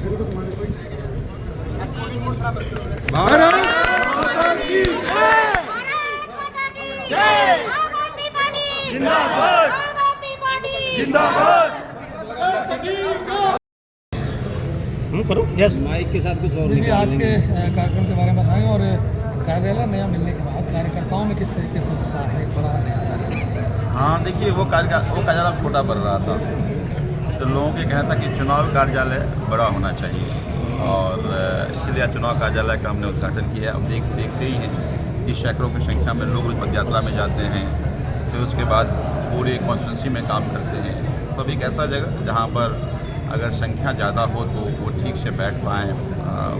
भारत माता की जय। जिंदाबाद जिंदाबाद। करो यस माइक के साथ कुछ और देखिए, आज के कार्यक्रम के बारे में बताएं और कार्यालय नया मिलने के बाद कार्यकर्ताओं में किस तरीके से उत्साह है, बड़ा नया कार्यालय? हाँ, देखिए वो कार्यालय छोटा पड़ रहा था, तो लोगों के कहना था कि चुनाव कार्यालय बड़ा होना चाहिए और इसलिए चुनाव कार्यालय का हमने उद्घाटन किया है। अब देखते ही हैं कि सैकड़ों की संख्या में लोग पद यात्रा में जाते हैं, फिर उसके बाद पूरे कॉन्स्टिट्यूंसी में काम करते हैं। तो अब एक ऐसा जगह जहाँ पर अगर संख्या ज़्यादा हो तो वो ठीक से बैठ पाएँ,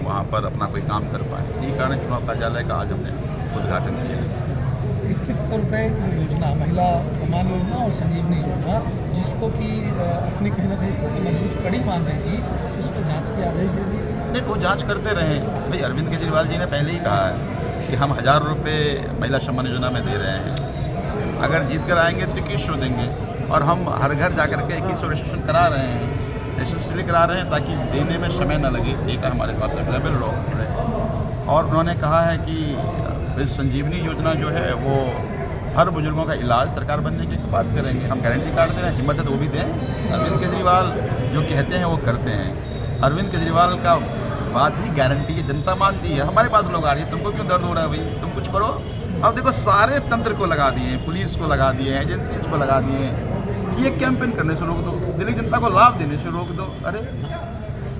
वहाँ पर अपना कोई काम कर पाएँ। यही कारण चुनाव कार्यालय का आज हमने उद्घाटन किया है। 2100 रुपये की योजना, महिला सम्मान योजना और संजीवनी योजना, जिसको कि अपनी कहीं ना कहीं सबसे मजबूत कड़ी मान रही थी, उस पर जाँच के आदेश दे दिए। नहीं, वो जाँच करते रहे भाई। अरविंद केजरीवाल जी ने पहले ही कहा है कि हम 1000 रुपये महिला सम्मान योजना में दे रहे हैं, अगर जीत कर आएंगे तो 2100 देंगे। और हम हर घर जा कर के 2100 रजिस्ट्रेशन करा रहे हैं। रजिस्ट्रेशन इसलिए करा रहे हैं ताकि देने में समय न लगे, एक हमारे पास अवेलेबल है। और उन्होंने कहा है कि संजीवनी योजना जो है वो हर बुजुर्गों का इलाज सरकार बनने की बात करेंगे। हम गारंटी कार्ड दे रहे हैं, हिम्मत है तो वो भी दें। अरविंद केजरीवाल जो कहते हैं वो करते हैं। अरविंद केजरीवाल का बात ही गारंटी है, जनता मानती है। हमारे पास लोग आ रही है, तुमको क्यों दर्द हो रहा है भाई, तुम कुछ करो। अब देखो, सारे तंत्र को लगा दिए, पुलिस को लगा दिए, एजेंसीज को लगा दिए। ये कैंपेन करने से रोक दो, दिल्ली जनता को लाभ देने से रोक दो। अरे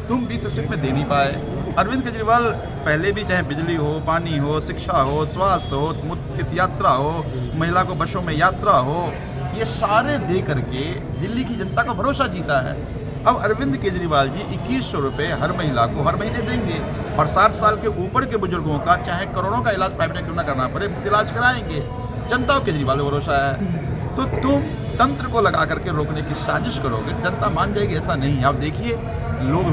तुम 20 स्टेट में दे नहीं पाए। अरविंद केजरीवाल पहले भी, चाहे बिजली हो, पानी हो, शिक्षा हो, स्वास्थ्य हो, मुफ्त यात्रा हो, महिला को बसों में यात्रा हो, ये सारे दे करके दिल्ली की जनता का भरोसा जीता है। अब अरविंद केजरीवाल जी 2100 रुपये हर महिला को हर महीने देंगे और 60 साल के ऊपर के बुजुर्गों का चाहे करोड़ों का इलाज प्राइवेट में क्यों ना करना पड़े, मुफ्त इलाज कराएंगे। जनता को केजरीवाल पर भरोसा है। तो तुम तंत्र को लगा करके रोकने की साजिश करोगे, जनता मान जाएगी, ऐसा नहीं है। आप देखिए, लोग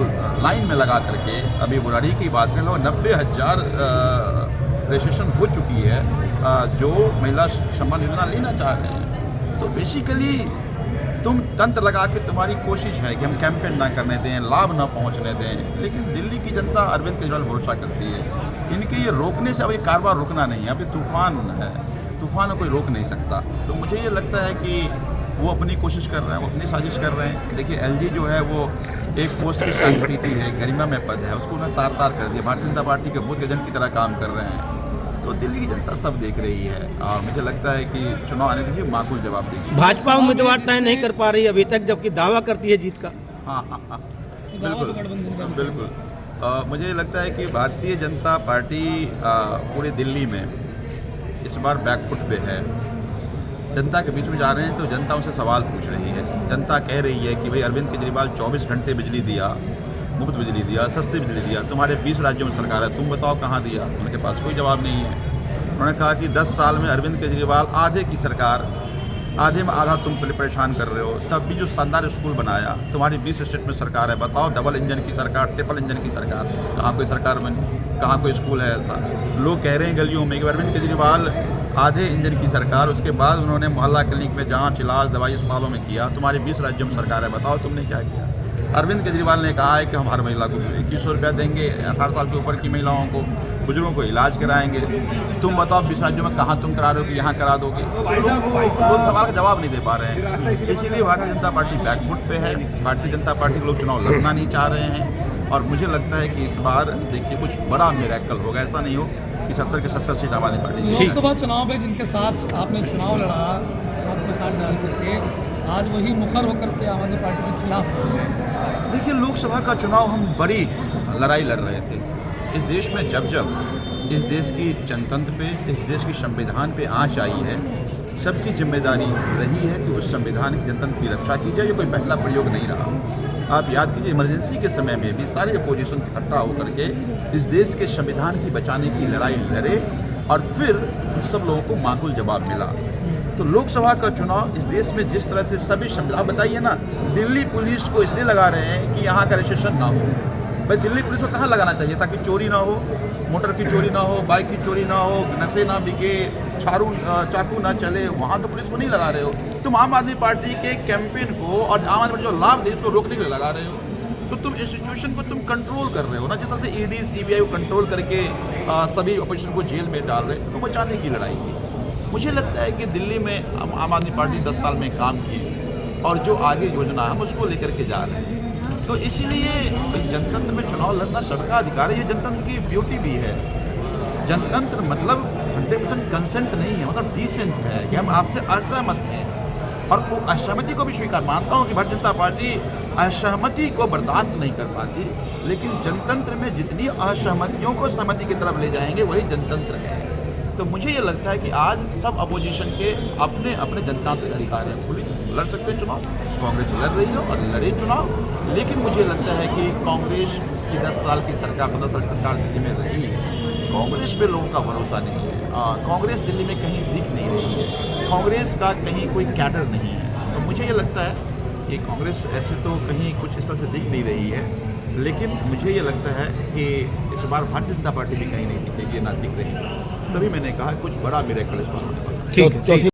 लाइन में लगा करके, अभी बुराड़ी की बात करें, लोग 90,000 रजिस्ट्रेशन हो चुकी है जो महिला सम्मान योजना लेना चाह रहे हैं। तो बेसिकली तुम तंत्र लगा के, तुम्हारी कोशिश है कि हम कैंपेन ना करने दें, लाभ ना पहुंचने दें, लेकिन दिल्ली की जनता अरविंद केजरीवाल भरोसा करती है। इनके ये रोकने से अब ये कारोबार रुकना नहीं है। अभी तूफान है, तूफान को कोई रोक नहीं सकता। तो मुझे ये लगता है कि वो अपनी कोशिश कर रहे हैं, वो अपनी साजिश कर रहे हैं। देखिए, एलजी जो है वो एक पोस्ट की सैंक्टिटी है, गरिमा में पद है, उसको उन्होंने तार तार कर दिया। भारतीय जनता पार्टी के बूथ एजेंट की तरह काम कर रहे हैं। तो दिल्ली की जनता सब देख रही है और मुझे लगता है कि चुनाव आने दीजिए, माकूल जवाब देगी। भाजपा उम्मीदवार तय नहीं कर पा रही अभी तक, जबकि दावा करती है जीत का। हाँ, बिल्कुल बिल्कुल। मुझे लगता है कि भारतीय जनता पार्टी पूरे दिल्ली में इस बार बैकफुट पे है। जनता के बीच में जा रहे हैं तो जनता उनसे सवाल पूछ रही है। जनता कह रही है कि भाई अरविंद केजरीवाल 24 घंटे बिजली दिया, मुफ्त बिजली दिया, सस्ती बिजली दिया, तुम्हारे 20 राज्यों में सरकार है, तुम बताओ कहाँ दिया। उनके पास कोई जवाब नहीं है। उन्होंने कहा कि 10 साल में अरविंद केजरीवाल आधे की सरकार, आधे में आधा तुम परेशान कर रहे हो। तब भी जो शानदार स्कूल बनाया, तुम्हारी 20 स्टेट में सरकार है, बताओ डबल इंजन की सरकार, ट्रिपल इंजन की सरकार, कहाँ कोई सरकार बनी, कहाँ कोई स्कूल है ऐसा। लोग कह रहे हैं गलियों में कि अरविंद केजरीवाल आधे इंजन की सरकार, उसके बाद उन्होंने मोहल्ला क्लिनिक में जांच, इलाज, दवाई अस्पतालों में किया। तुम्हारे 20 राज्यों में सरकार है, बताओ तुमने क्या किया। अरविंद केजरीवाल ने कहा है कि हम हर महिला को 2100 रुपया देंगे, 18 साल के ऊपर की महिलाओं को, बुजुर्गों को इलाज कराएंगे। तुम बताओ 20 राज्यों में कहाँ तुम करा रहे हो कि यहाँ करा दोगे। वो सवाल का जवाब नहीं दे पा रहे हैं। इसीलिए भारतीय जनता पार्टी बैकफुट पे है। भारतीय जनता पार्टी के लोग चुनाव लड़ना नहीं चाह रहे हैं और मुझे लगता है कि इस बार देखिए कुछ बड़ा मिरेकल होगा। ऐसा नहीं हो कि 70 के 70 सीट आम आदमी पार्टी। लोकसभा चुनाव में जिनके साथ आपने चुनाव लड़ा, साथ में साथ डाल करके, आज वही मुखर होकर के आम आदमी पार्टी के खिलाफ हो गए। देखिए, लोकसभा का चुनाव हम बड़ी लड़ाई लड़ रहे थे। इस देश में जब इस देश की जनतंत्र पे, इस देश की संविधान पे आँच आई है, सबकी जिम्मेदारी रही है कि उस संविधान की, जनतंत्र की रक्षा की जाए। ये कोई पहला प्रयोग नहीं रहा। आप याद कीजिए, इमरजेंसी के समय में भी सारे अपोजिशन इकट्ठा होकर के इस देश के संविधान की बचाने की लड़ाई लड़े और फिर सब लोगों को माकूल जवाब मिला। तो लोकसभा का चुनाव इस देश में जिस तरह से सभी संविधान, बताइए ना, दिल्ली पुलिस को इसलिए लगा रहे हैं कि यहाँ का रजिस्ट्रेशन ना हो। भाई दिल्ली पुलिस को कहाँ लगाना चाहिए ताकि चोरी ना हो, मोटर की चोरी ना हो, बाइक की चोरी ना हो, नशे ना बिके, चाकू ना चले, वहाँ तो पुलिस को नहीं लगा रहे हो। तुम आम आदमी पार्टी के कैंपेन को और आम आदमी पार्टी जो लाभ दे इसको रोकने के लिए लगा रहे हो। तो तुम इंस्टीट्यूशन को तुम कंट्रोल कर रहे हो ना, जिस तरह से ईडी सीबीआई को कंट्रोल करके सभी अपोजिशन को जेल में डाल रहे थे, तो बचाने की लड़ाई की। मुझे लगता है कि दिल्ली में हम आम आदमी पार्टी 10 साल में काम किए और जो आगे योजना है हम उसको लेकर के जा रहे हैं। तो इसीलिए जनतंत्र में चुनाव लड़ना सबका अधिकार है, ये जनतंत्र की ब्यूटी भी है। जनतंत्र मतलब 100% कंसेंट नहीं है, मतलब डिसेंट है कि हम आपसे असहमत हैं और वो असहमति को भी स्वीकार मानता हूँ कि भारतीय जनता पार्टी असहमति को बर्दाश्त नहीं कर पाती, लेकिन जनतंत्र में जितनी असहमतियों को सहमति की तरफ ले जाएंगे वही जनतंत्र है। तो मुझे ये लगता है कि आज सब अपोजिशन के अपने अपने जनतांत्रिक अधिकार हैं, खुली लड़ सकते हैं चुनाव, कांग्रेस लड़ रही है और लड़े चुनाव। लेकिन मुझे लगता है कि कांग्रेस की 10 साल की सरकार, 15 साल की सरकार दिल्ली में रही, कांग्रेस पे लोगों का भरोसा नहीं है। कांग्रेस दिल्ली में कहीं दिख नहीं रही है, कांग्रेस का कहीं कोई कैडर नहीं है। तो मुझे ये लगता है कि कांग्रेस ऐसे तो कहीं कुछ इस तरह से दिख नहीं रही है, लेकिन मुझे ये लगता है कि इस बार भारतीय जनता पार्टी भी कहीं नहीं दिखेगी, ना दिख रही है। तभी मैंने कहा कुछ बड़ा मिरेकल इस बार होने वाला है। ठीक है।